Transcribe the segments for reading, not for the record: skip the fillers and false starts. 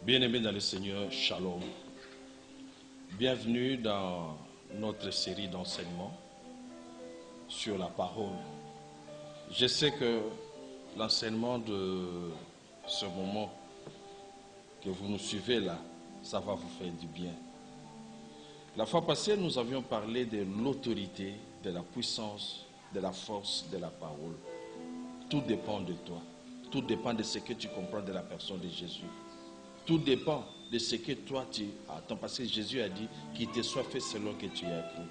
Bien-aimés dans le Seigneur, Shalom. Bienvenue dans notre série d'enseignements sur la parole. Je sais que l'enseignement de ce moment que vous nous suivez là, ça va vous faire du bien. La fois passée, nous avions parlé de l'autorité, de la puissance, de la force de la parole. Tout dépend de toi. Tout dépend de ce que tu comprends de la personne de Jésus. Tout dépend de ce que toi tu attends. Parce que Jésus a dit qu'il te soit fait selon que tu as cru.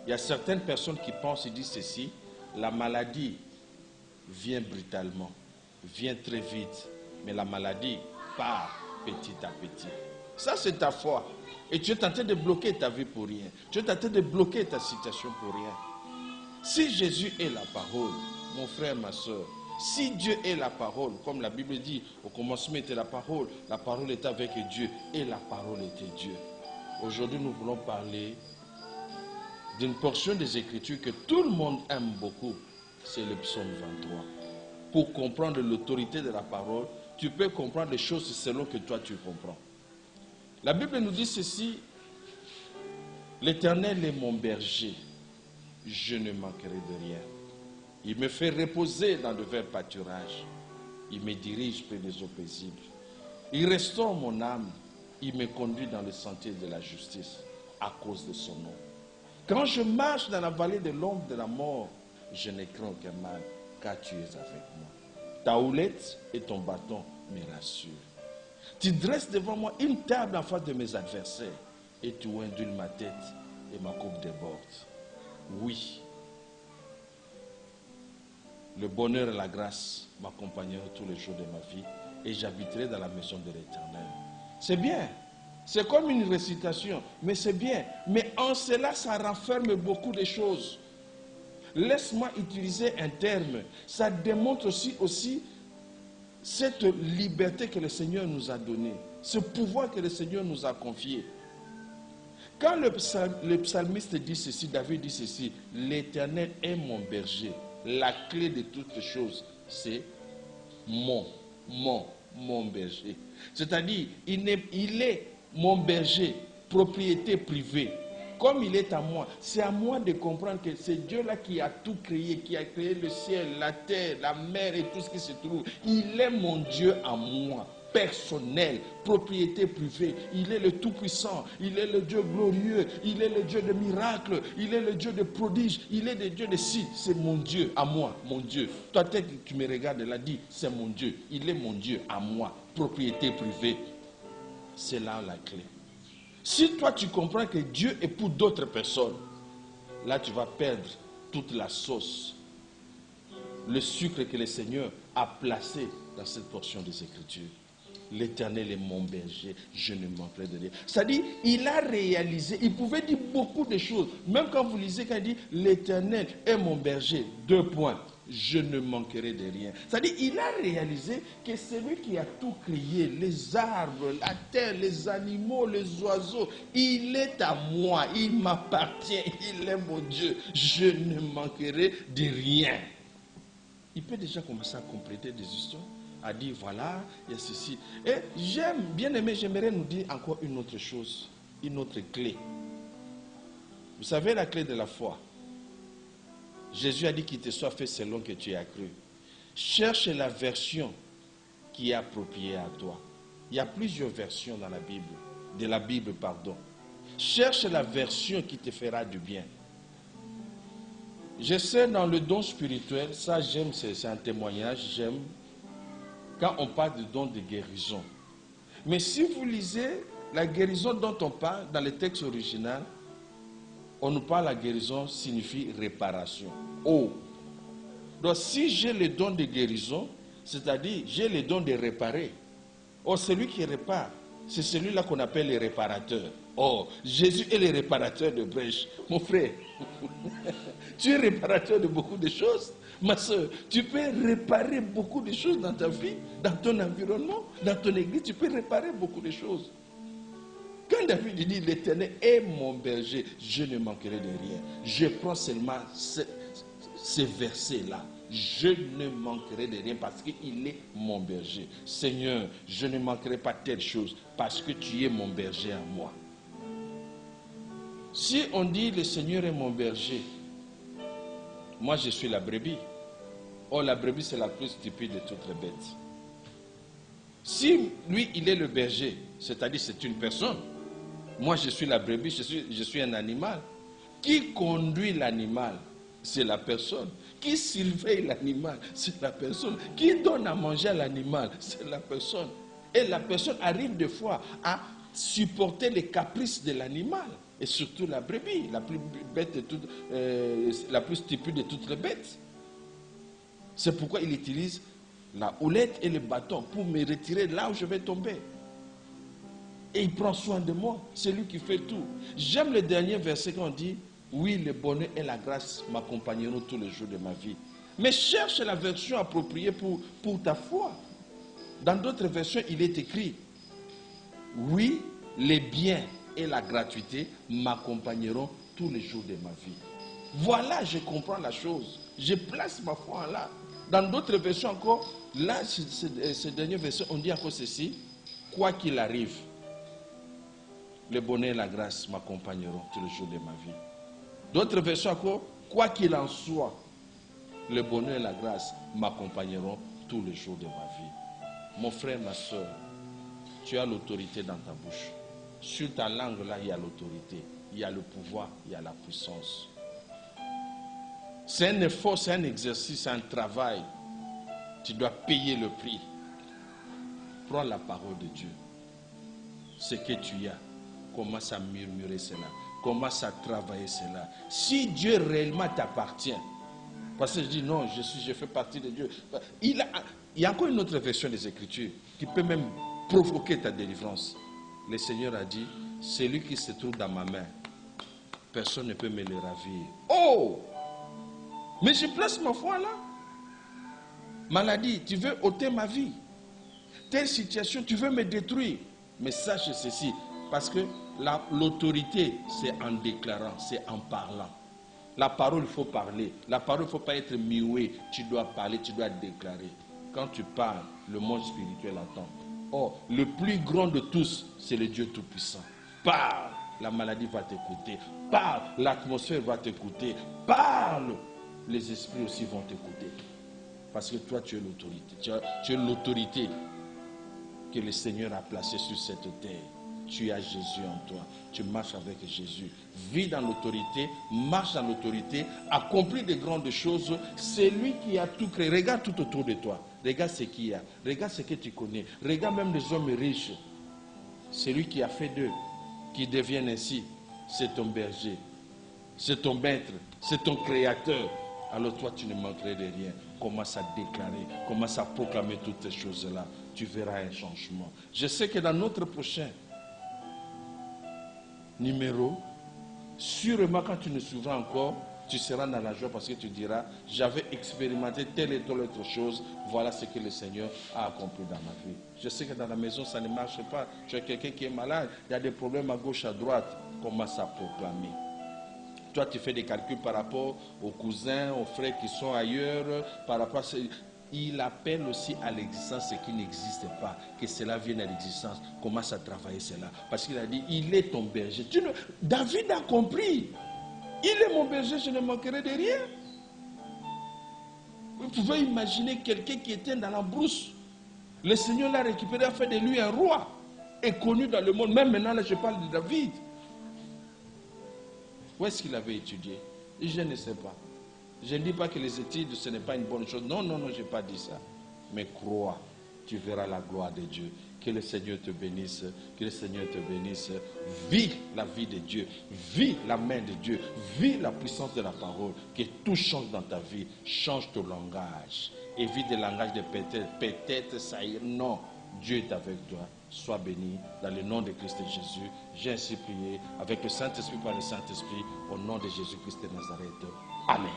Il y a certaines personnes qui pensent et disent ceci: la maladie vient brutalement, vient très vite, mais la maladie part petit à petit. Ça, c'est ta foi. Et tu es tenté de bloquer ta vie pour rien. Tu es tenté de bloquer ta situation pour rien. Si Jésus est la parole, mon frère, ma soeur, si Dieu est la parole, comme la Bible dit, au commencement était la parole était avec Dieu et la parole était Dieu. Aujourd'hui, nous voulons parler d'une portion des Écritures que tout le monde aime beaucoup, c'est le psaume 23. Pour comprendre l'autorité de la parole, tu peux comprendre les choses selon que toi tu comprends. La Bible nous dit ceci: l'Éternel est mon berger, je ne manquerai de rien. Il me fait reposer dans de verts pâturages. Il me dirige près des eaux paisibles. Il restaure mon âme. Il me conduit dans le sentier de la justice à cause de son nom. Quand je marche dans la vallée de l'ombre de la mort, je ne crains aucun mal, car tu es avec moi. Ta houlette et ton bâton me rassurent. Tu dresses devant moi une table en face de mes adversaires, et tu induis ma tête et ma coupe déborde. Oui, le bonheur et la grâce m'accompagneront tous les jours de ma vie et j'habiterai dans la maison de l'Éternel. C'est bien. C'est comme une récitation, mais c'est bien. Mais en cela, ça renferme beaucoup de choses. Laisse-moi utiliser un terme. Ça démontre aussi cette liberté que le Seigneur nous a donnée, ce pouvoir que le Seigneur nous a confié. Quand le psalmiste dit ceci, David dit ceci: l'Éternel est mon berger. La clé de toutes les choses, c'est mon berger. C'est-à-dire, il est mon berger, propriété privée. Comme il est à moi, c'est à moi de comprendre que c'est Dieu-là qui a tout créé, qui a créé le ciel, la terre, la mer et tout ce qui se trouve. Il est mon Dieu à moi, personnel, propriété privée. Il est le Tout-Puissant, il est le Dieu glorieux, il est le Dieu de miracles, il est le Dieu de prodiges, il est le Dieu de si. C'est mon Dieu à moi, mon Dieu. Toi, peut-être tu me regardes là, dis, c'est mon Dieu. Il est mon Dieu à moi, propriété privée. C'est là la clé. Si toi tu comprends que Dieu est pour d'autres personnes, là tu vas perdre toute la sauce, le sucre que le Seigneur a placé dans cette portion des Écritures. L'Éternel est mon berger, je ne manquerai de rien. C'est-à-dire, il a réalisé, il pouvait dire beaucoup de choses. Même quand vous lisez, quand il dit l'Éternel est mon berger, 2 points, je ne manquerai de rien. C'est-à-dire, il a réalisé que c'est lui qui a tout créé, les arbres, la terre, les animaux, les oiseaux. Il est à moi, il m'appartient, il est mon Dieu. Je ne manquerai de rien. Il peut déjà commencer à compléter des histoires, à dire voilà, il y a ceci. Et bien aimé, j'aimerais nous dire encore une autre chose, une autre clé. Vous savez la clé de la foi. Jésus a dit qu'il te soit fait selon que tu as cru. Cherche la version qui est appropriée à toi. Il y a plusieurs versions dans la Bible, de la Bible, pardon. Cherche la version qui te fera du bien. Je sais dans le don spirituel, ça j'aime, c'est un témoignage, j'aime quand on parle de don de guérison. Mais si vous lisez la guérison dont on parle dans le texte original, on nous parle, la guérison signifie réparation. Oh! Donc si j'ai le don de guérison, c'est-à-dire j'ai le don de réparer. Oh, celui qui répare, c'est celui-là qu'on appelle le réparateur. Oh, Jésus est le réparateur de brèches. Mon frère, tu es réparateur de beaucoup de choses. Ma soeur, tu peux réparer beaucoup de choses dans ta vie, dans ton environnement, dans ton église, tu peux réparer beaucoup de choses. Quand David dit l'Éternel est mon berger, je ne manquerai de rien. Je prends seulement ces versets-là. je ne manquerai de rien parce qu'il est mon berger. Seigneur, je ne manquerai pas telle chose parce que tu es mon berger à moi. Si on dit le Seigneur est mon berger, moi je suis la brebis. Or la brebis c'est la plus stupide de toutes les bêtes. Si lui il est le berger, c'est-à-dire c'est une personne, moi je suis la brebis, je suis un animal. Qui conduit l'animal? C'est la personne. Qui surveille l'animal? C'est la personne. Qui donne à manger à l'animal? C'est la personne. Et la personne arrive des fois à supporter les caprices de l'animal. Et surtout la brebis, la plus bête de toutes, la plus stupide de toutes les bêtes. C'est pourquoi il utilise la houlette et le bâton pour me retirer là où je vais tomber. Et il prend soin de moi. C'est lui qui fait tout. J'aime le dernier verset quand on dit « Oui, le bonheur et la grâce m'accompagneront tous les jours de ma vie. » Mais cherche la version appropriée pour ta foi. Dans d'autres versions, il est écrit « Oui, les biens et la gratuité m'accompagneront tous les jours de ma vie. » Voilà, je comprends la chose. Je place ma foi en là. Dans d'autres versions encore, là, ce dernier verset, on dit encore ceci « Quoi qu'il arrive, le bonheur et la grâce m'accompagneront tous les jours de ma vie. » D'autres versions encore, quoi qu'il en soit, le bonheur et la grâce m'accompagneront tous les jours de ma vie. Mon frère, ma soeur, tu as l'autorité dans ta bouche. Sur ta langue, là, il y a l'autorité, il y a le pouvoir, il y a la puissance. C'est un effort, c'est un exercice, c'est un travail. Tu dois payer le prix. Prends la parole de Dieu. Ce que tu as, commence à murmurer cela. Commence à travailler cela. Si Dieu réellement t'appartient, parce que je dis non, je fais partie de Dieu. Il y a encore une autre version des Écritures qui peut même provoquer ta délivrance. Le Seigneur a dit, celui qui se trouve dans ma main, personne ne peut me le ravir. Oh! Mais je place ma foi là. Maladie, tu veux ôter ma vie. Telle situation, tu veux me détruire. Mais sache ceci, parce que l'autorité, c'est en déclarant, c'est en parlant. La parole, il faut parler. La parole, il ne faut pas être muet. Tu dois parler, tu dois déclarer. Quand tu parles, le monde spirituel attend. Or, le plus grand de tous, c'est le Dieu Tout-Puissant. Parle, la maladie va t'écouter. Parle, l'atmosphère va t'écouter. Parle, les esprits aussi vont t'écouter. Parce que toi, tu es l'autorité. Tu es l'autorité que le Seigneur a placée sur cette terre. Tu as Jésus en toi. Tu marches avec Jésus. Vis dans l'autorité, marche dans l'autorité, accomplis de grandes choses. C'est lui qui a tout créé. Regarde tout autour de toi. Regarde ce qu'il y a. Regarde ce que tu connais. Regarde même les hommes riches. C'est lui qui a fait d'eux, qui deviennent ainsi. C'est ton berger. C'est ton maître. C'est ton créateur. Alors toi, tu ne manquerais de rien. Commence à déclarer. Commence à proclamer toutes ces choses-là. Tu verras un changement. Je sais que dans notre prochain numéro, sûrement quand tu ne s'ouvras encore, tu seras dans la joie parce que tu diras, j'avais expérimenté telle et telle autre chose, voilà ce que le Seigneur a accompli dans ma vie. Je sais que dans la maison, ça ne marche pas. Tu as quelqu'un qui est malade, il y a des problèmes à gauche, à droite, commence à proclamer. Toi, tu fais des calculs par rapport aux cousins, aux frères qui sont ailleurs, par rapport à il appelle aussi à l'existence ce qui n'existe pas, que cela vienne à l'existence. Commence à travailler cela. Parce qu'il a dit, il est ton berger. David a compris. Il est mon berger, je ne manquerai de rien. Vous pouvez imaginer quelqu'un qui était dans la brousse. Le Seigneur l'a récupéré, a fait de lui un roi. Et connu dans le monde. Même maintenant, là, je parle de David. Où est-ce qu'il avait étudié? Je ne sais pas. Je ne dis pas que les études, ce n'est pas une bonne chose. Non, non, non, je n'ai pas dit ça. Mais crois, tu verras la gloire de Dieu. Que le Seigneur te bénisse. Que le Seigneur te bénisse. Vis la vie de Dieu. Vis la main de Dieu. Vis la puissance de la parole. Que tout change dans ta vie. Change ton langage. Évite le langage de peut-être. Peut-être ça ira. Non. Dieu est avec toi. Sois béni dans le nom de Christ Jésus. J'ai ainsi prié avec le Saint-Esprit par le Saint-Esprit au nom de Jésus-Christ de Nazareth. Amen.